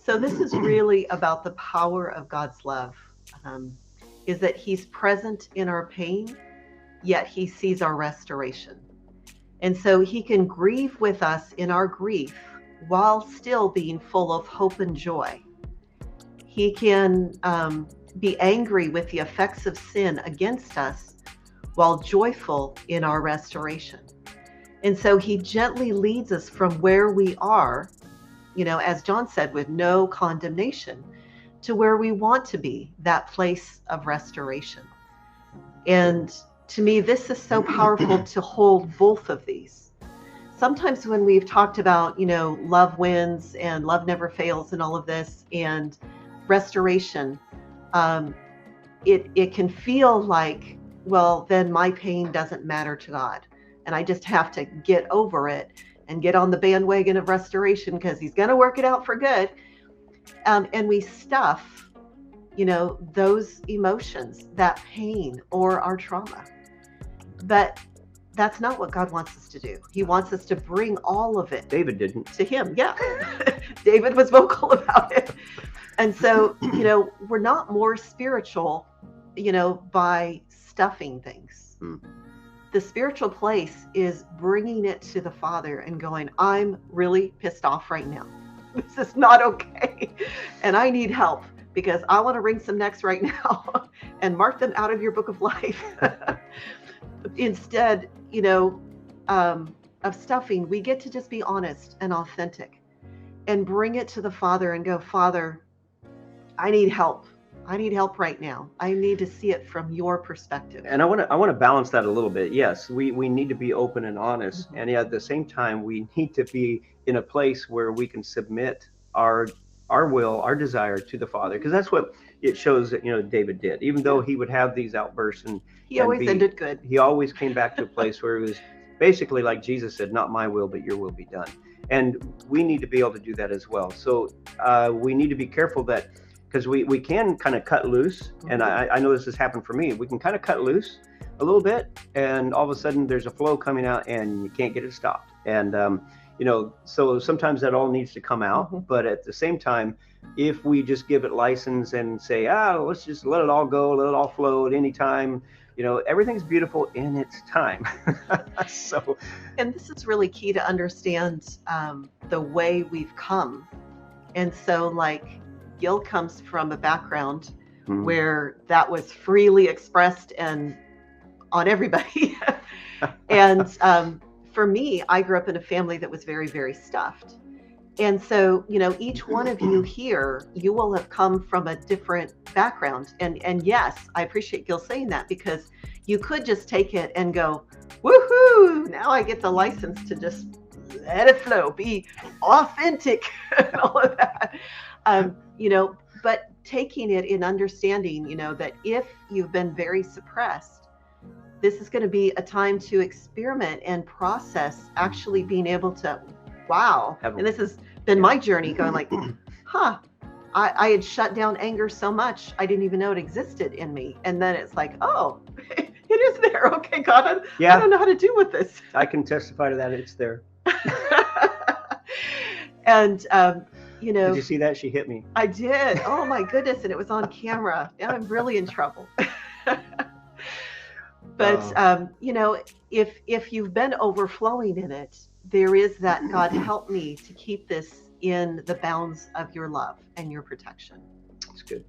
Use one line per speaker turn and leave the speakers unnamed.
So this is really about the power of God's love, um, is that he's present in our pain, yet he sees our restoration. And so he can grieve with us in our grief while still being full of hope and joy. He can be angry with the effects of sin against us while joyful in our restoration. And so he gently leads us from where we are, as John said, with no condemnation, to where we want to be, that place of restoration. And to me, this is so powerful to hold both of these. Sometimes when we've talked about, love wins and love never fails and all of this and restoration, it can feel like, well, then my pain doesn't matter to God. And I just have to get over it and get on the bandwagon of restoration because he's going to work it out for good. And we stuff, those emotions, that pain or our trauma. But that's not what God wants us to do. He wants us to bring all of it.
David didn't.
To him. Yeah. David was vocal about it. And so, we're not more spiritual, by stuffing things. The spiritual place is bringing it to the Father and going, I'm really pissed off right now. This is not okay. And I need help because I want to wring some necks right now and mark them out of your book of life. Instead, of stuffing, we get to just be honest and authentic and bring it to the Father and go, Father, I need help. I need help right now. I need to see it from your perspective.
And I want to balance that a little bit. Yes, we need to be open and honest. And at the same time, we need to be in a place where we can submit our will, our desire to the Father, because that's what it shows that, David did. Even though he would have these outbursts and
he always ended good.
He always came back to a place where it was basically like Jesus said, not my will, but your will be done. And we need to be able to do that as well. So we need to be careful that, because we can kind of cut loose. And I know this has happened for me. We can kind of cut loose a little bit, and all of a sudden there's a flow coming out and you can't get it stopped. And, so sometimes that all needs to come out. But at the same time, if we just give it license and say, let's just let it all go, let it all flow at any time, everything's beautiful in its time.
And this is really key to understand the way we've come. And so Gil comes from a background where that was freely expressed and on everybody. And for me, I grew up in a family that was very, very stuffed. And so, each one of you here, you will have come from a different background. And yes, I appreciate Gil saying that, because you could just take it and go, woohoo, now I get the license to just let it flow, be authentic and all of that. But taking it in understanding, that if you've been very suppressed, this is going to be a time to experiment and process actually being able to, wow. And this has been my journey going I had shut down anger so much, I didn't even know it existed in me. And then it's like, oh, it is there. Okay, God, I don't know how to deal with this.
I can testify to that. It's there.
And,
did you see that? She hit me.
I did. Oh my goodness. And it was on camera. Now I'm really in trouble. But, if you've been overflowing in it, there is that, God, help me to keep this in the bounds of your love and your protection.
That's good.